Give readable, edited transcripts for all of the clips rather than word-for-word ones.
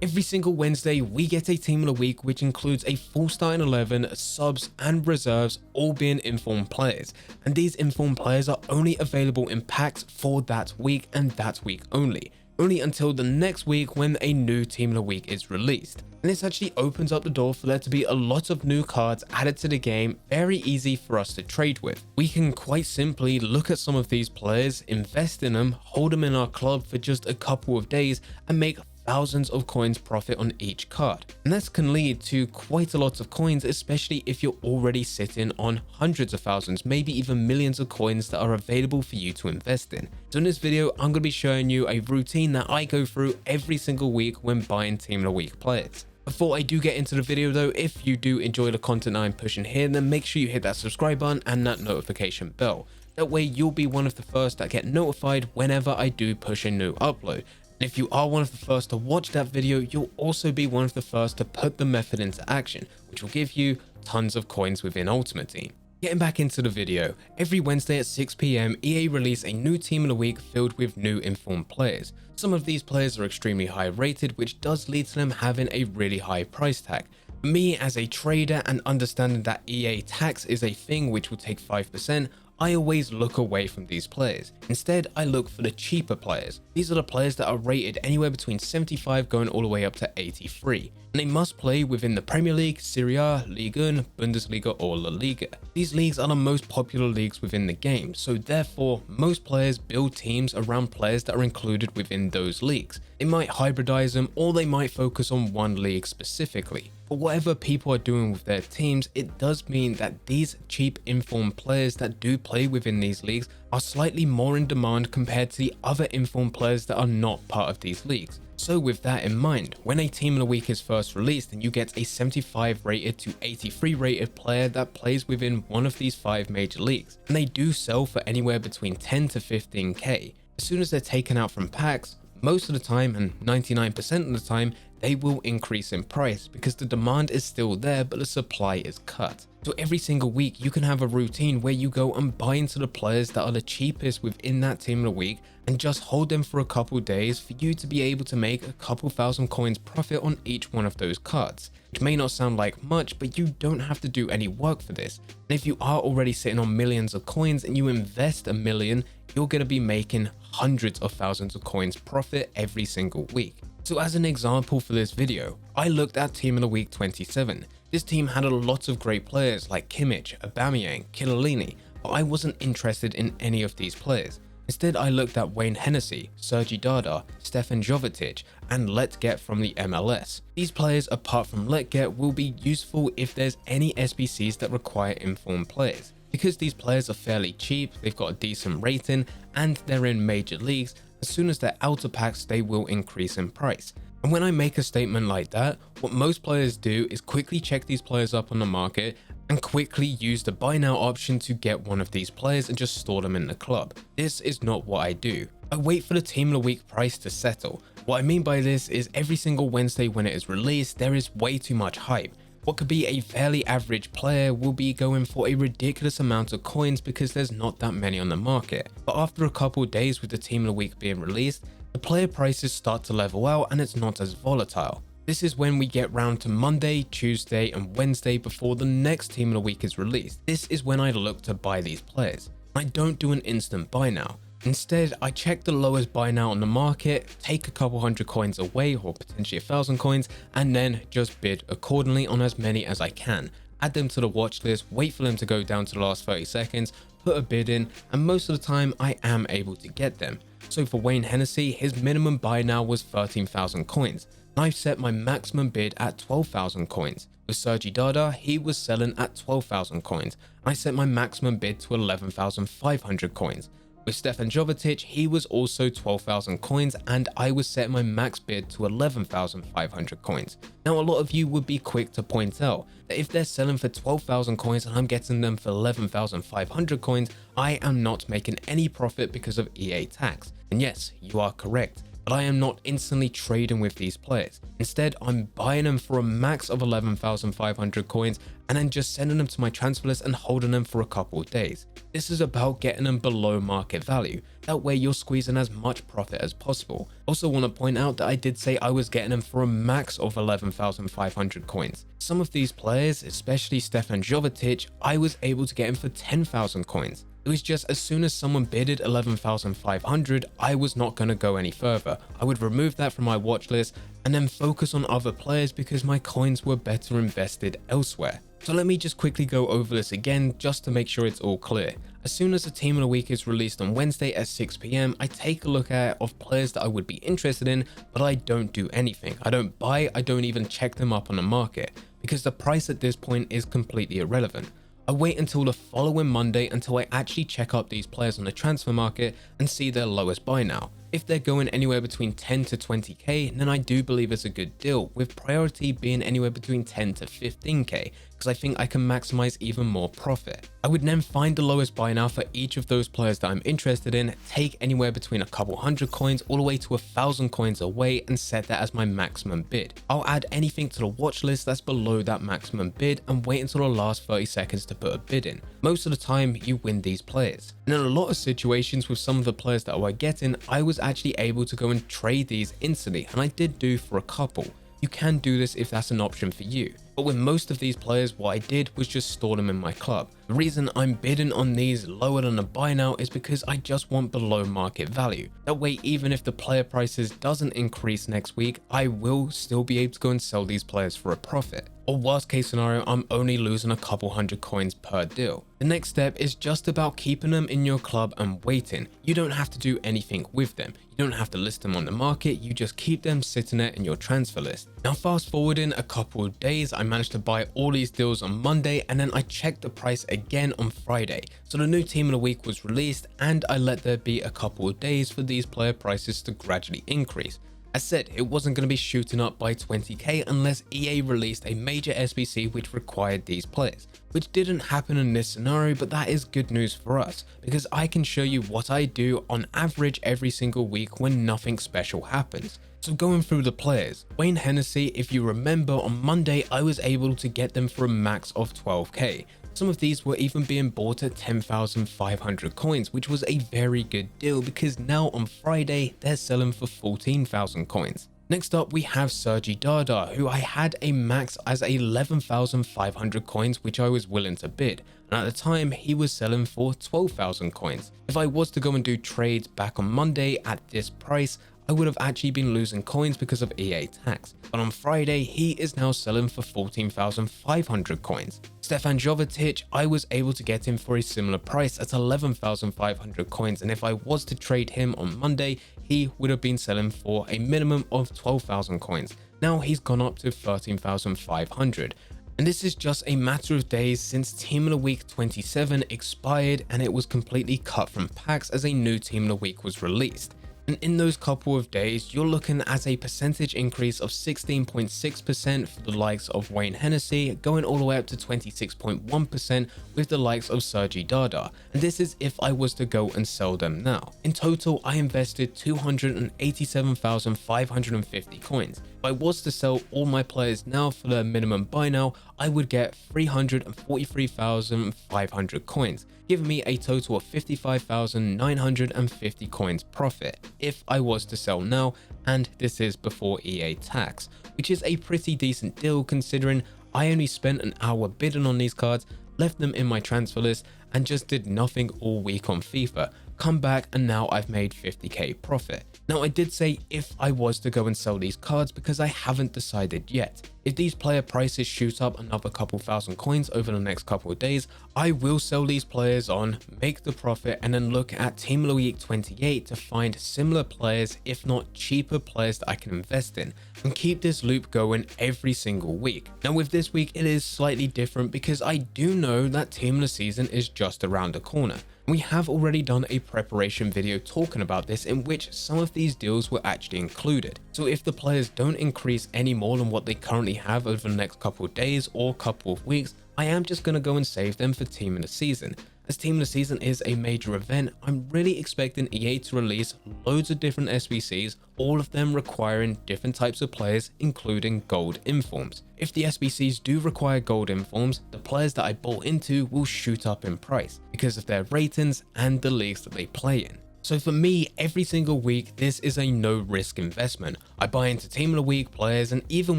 Every single Wednesday, we get a team of the week, which includes a full starting 11, subs and reserves, all being informed players. And these informed players are only available in packs for that week and that week only until the next week when a new team of the week is released. And this actually opens up the door for there to be a lot of new cards added to the game, very easy for us to trade with. We can quite simply look at some of these players, invest in them, hold them in our club for just a couple of days and make thousands of coins profit on each card. And this can lead to quite a lot of coins, especially if you're already sitting on hundreds of thousands, maybe even millions of coins that are available for you to invest in. So in this video, I'm going to be showing you a routine that I go through every single week when buying team of the week players. Before I do get into the video though, if you do enjoy the content I'm pushing here, then make sure you hit that subscribe button and that notification bell. That way you'll be one of the first that get notified whenever I do push a new upload. If you are one of the first to watch that video, you'll also be one of the first to put the method into action, which will give you tons of coins within Ultimate Team. Getting back into the video, every Wednesday at 6 PM, EA release a new team of the week filled with new informed players. Some of these players are extremely high rated, which does lead to them having a really high price tag. Me as a trader and understanding that EA tax is a thing which will take 5%, I always look away from these players. Instead, I look for the cheaper players. These are the players that are rated anywhere between 75 going all the way up to 83. And they must play within the Premier League, Serie A, Ligue 1, Bundesliga or La Liga. These leagues are the most popular leagues within the game, so therefore most players build teams around players that are included within those leagues. They might hybridize them or they might focus on one league specifically. But whatever people are doing with their teams, it does mean that these cheap informed players that do play within these leagues are slightly more in demand compared to the other informed players that are not part of these leagues. So with that in mind, when a team of the week is first released and you get a 75 rated to 83 rated player that plays within one of these 5 major leagues, and they do sell for anywhere between 10 to 15k, as soon as they're taken out from packs, most of the time and 99% of the time, they will increase in price because the demand is still there but the supply is cut. So every single week you can have a routine where you go and buy into the players that are the cheapest within that team of the week and just hold them for a couple days for you to be able to make a couple thousand coins profit on each one of those cards. Which may not sound like much, but you don't have to do any work for this. And if you are already sitting on millions of coins and you invest $1 million, you're going to be making hundreds of thousands of coins profit every single week. So as an example for this video, I looked at Team of the Week 27. This team had a lot of great players like Kimmich, Aubameyang, Chiellini, but I wasn't interested in any of these players. Instead, I looked at Wayne Hennessy, Sergi Dada, Stefan Jovetic, and Let Get from the MLS. These players, apart from Let Get, will be useful if there's any SBCs that require informed players. Because these players are fairly cheap, they've got a decent rating, and they're in major leagues, as soon as they're out of packs, they will increase in price. And when I make a statement like that, what most players do is quickly check these players up on the market and quickly use the buy now option to get one of these players and just store them in the club. This is not what I do. I wait for the team of the week price to settle. What I mean by this is every single Wednesday when it is released, there is way too much hype. What could be a fairly average player will be going for a ridiculous amount of coins because there's not that many on the market. But after a couple days with the team of the week being released, the player prices start to level out and it's not as volatile. This is when we get round to Monday, Tuesday and Wednesday before the next team of the week is released. This is when I look to buy these players. I don't do an instant buy now. Instead, I check the lowest buy now on the market, take a couple hundred coins away or potentially 1,000 coins, and then just bid accordingly on as many as I can. Add them to the watch list, wait for them to go down to the last 30 seconds, put a bid in, and most of the time I am able to get them. So for Wayne Hennessy, his minimum buy now was 13,000 coins. I've set my maximum bid at 12,000 coins. With Sergi Dada, he was selling at 12,000 coins. I set my maximum bid to 11,500 coins. With Stefan Jovetic, he was also 12,000 coins and I was setting my max bid to 11,500 coins. Now a lot of you would be quick to point out that if they're selling for 12,000 coins and I'm getting them for 11,500 coins, I am not making any profit because of EA tax. And yes, you are correct. but I am not instantly trading with these players. Instead, I'm buying them for a max of 11,500 coins and then just sending them to my transfer list and holding them for a couple of days. This is about getting them below market value. That way you're squeezing as much profit as possible. Also want to point out that I did say I was getting them for a max of 11,500 coins. Some of these players, especially Stefan Jovetic, I was able to get him for 10,000 coins. It was just as soon as someone bidded 11,500, I was not going to go any further. I would remove that from my watch list and then focus on other players because my coins were better invested elsewhere. So let me just quickly go over this again just to make sure it's all clear. As soon as the team of the week is released on Wednesday at 6 PM, I take a look at of players that I would be interested in, but I don't do anything. I don't buy, I don't even check them up on the market because the price at this point is completely irrelevant. I wait until the following Monday until I actually check up these players on the transfer market and see their lowest buy now. If they're going anywhere between 10 to 20k, then I do believe it's a good deal, with priority being anywhere between 10 to 15k, because I think I can maximize even more profit. I would then find the lowest buy now for each of those players that I'm interested in, take anywhere between a couple hundred coins all the way to 1,000 coins away and set that as my maximum bid. I'll add anything to the watch list that's below that maximum bid and wait until the last 30 seconds to put a bid in. Most of the time you win these players. And in a lot of situations with some of the players that I were getting, I was actually able to go and trade these instantly, and I did do for a couple. You can do this if that's an option for you. But with most of these players, what I did was just store them in my club. The reason I'm bidding on these lower than a buy now is because I just want below market value. That way, even if the player prices doesn't increase next week, I will still be able to go and sell these players for a profit. Or worst case scenario, I'm only losing a couple hundred coins per deal. The next step is just about keeping them in your club and waiting. You don't have to do anything with them. You don't have to list them on the market, you just keep them sitting there in your transfer list. Now fast forwarding a couple of days, I managed to buy all these deals on Monday and then I checked the price again on Friday. So the new team of the week was released and I let there be a couple of days for these player prices to gradually increase. As said, it wasn't going to be shooting up by 20k unless EA released a major SBC which required these players, which didn't happen in this scenario, but that is good news for us because I can show you what I do on average every single week when nothing special happens. So going through the players, Wayne Hennessy, if you remember on Monday, I was able to get them for a max of 12k. Some of these were even being bought at 10,500 coins, which was a very good deal because now on Friday, they're selling for 14,000 coins. Next up, we have Sergi Dada, who I had a max as 11,500 coins, which I was willing to bid. And at the time, he was selling for 12,000 coins. If I was to go and do trades back on Monday at this price, I would have actually been losing coins because of EA tax. But on Friday, he is now selling for 14,500 coins. Stefan Jovetic, I was able to get him for a similar price at 11,500 coins, and if I was to trade him on Monday, he would have been selling for a minimum of 12,000 coins. Now he's gone up to 13,500. And this is just a matter of days since Team of the Week 27 expired and it was completely cut from packs as a new Team of the Week was released. And in those couple of days, you're looking at a percentage increase of 16.6% for the likes of Wayne Hennessy, going all the way up to 26.1% with the likes of Sergi Dada. And this is if I was to go and sell them now. In total, I invested 287,550 coins. If I was to sell all my players now for their minimum buy now, I would get 343,500 coins, giving me a total of 55,950 coins profit if I was to sell now, and this is before EA tax, which is a pretty decent deal considering I only spent an hour bidding on these cards, left them in my transfer list, and just did nothing all week on FIFA. Come back and now I've made 50k profit. Now I did say if I was to go and sell these cards because I haven't decided yet. If these player prices shoot up another couple thousand coins over the next couple of days, I will sell these players on, make the profit, and then look at Team of the Week 28 to find similar players, if not cheaper players that I can invest in, and keep this loop going every single week. Now with this week, it is slightly different because I do know that Team of the Season is just around the corner. We have already done a preparation video talking about this in which some of these deals were actually included. So if the players don't increase any more than what they currently have over the next couple of days or couple of weeks, I am just going to go and save them for Team of the Season. As Team of the Season is a major event, I'm really expecting EA to release loads of different SBCs, all of them requiring different types of players, including gold informs. If the SBCs do require gold informs, the players that I bought into will shoot up in price because of their ratings and the leagues that they play in. So for me, every single week, this is a no risk investment. I buy into Team of the Week players, and even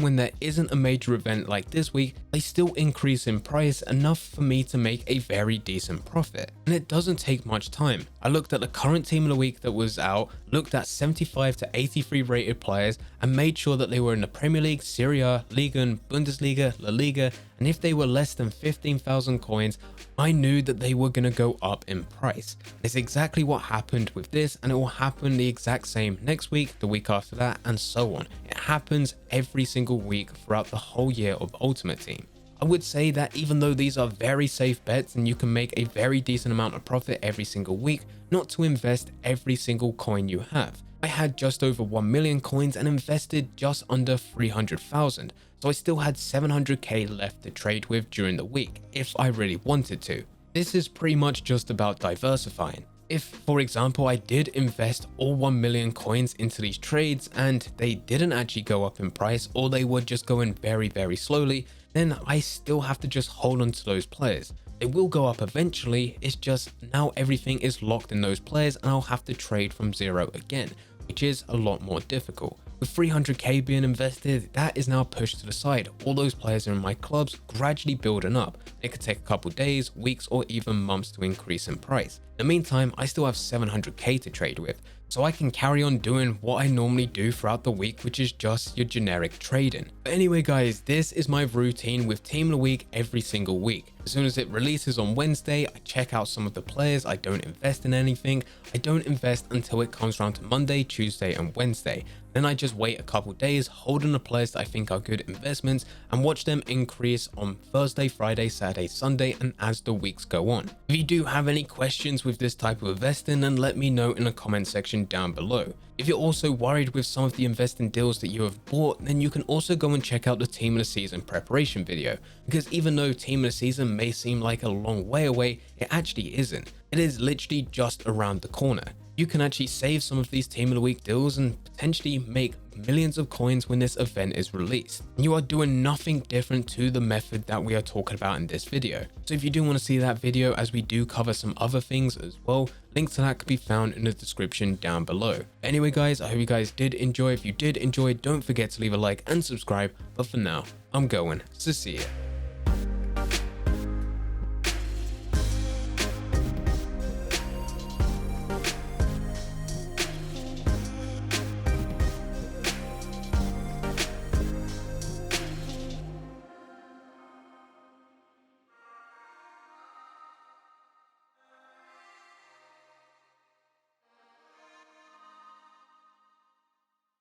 when there isn't a major event like this week, they still increase in price enough for me to make a very decent profit. And it doesn't take much time. I looked at the current Team of the Week that was out, looked at 75 to 83 rated players, and made sure that they were in the Premier League, Serie A, Liga, Bundesliga, La Liga, and if they were less than 15,000 coins, I knew that they were going to go up in price. It's exactly what happened with this, and it will happen the exact same next week, the week after that, and so on. It happens every single week throughout the whole year of Ultimate Team. I would say that even though these are very safe bets and you can make a very decent amount of profit every single week, not to invest every single coin you have. I had just over 1 million coins and invested just under 300,000, so I still had 700k left to trade with during the week if I really wanted to. This is pretty much just about diversifying. If, for example, I did invest all 1 million coins into these trades and they didn't actually go up in price, or they were just going very slowly, then I still have to just hold on to those players. They will go up eventually, it's just now everything is locked in those players and I'll have to trade from zero again, which is a lot more difficult. With 300k being invested, that is now pushed to the side. All those players are in my clubs, gradually building up. It could take a couple days, weeks, or even months to increase in price. In the meantime, I still have 700k to trade with, so I can carry on doing what I normally do throughout the week, which is just your generic trading. But anyway guys, this is my routine with Team of the Week every single week. As soon as it releases on Wednesday, I check out some of the players. I don't invest in anything. I don't invest until it comes around to Monday, Tuesday, and Wednesday. Then I just wait a couple days, hold on the players that I think are good investments, and watch them increase on Thursday, Friday, Saturday, Sunday, and as the weeks go on. If you do have any questions with this type of investing, then let me know in the comment section down below. If you're also worried with some of the investing deals that you have bought, then you can also go and check out the Team of the Season preparation video, because even though Team of the Season may seem like a long way away, it actually isn't. It is literally just around the corner. You can actually save some of these Team of the Week deals and potentially make millions of coins when this event is released. You are doing nothing different to the method that we are talking about in this video. So if you do want to see that video, as we do cover some other things as well, links to that could be found in the description down below. Anyway guys, I hope you guys did enjoy. If you did enjoy, don't forget to leave a like and subscribe. But for now, I'm going to see you.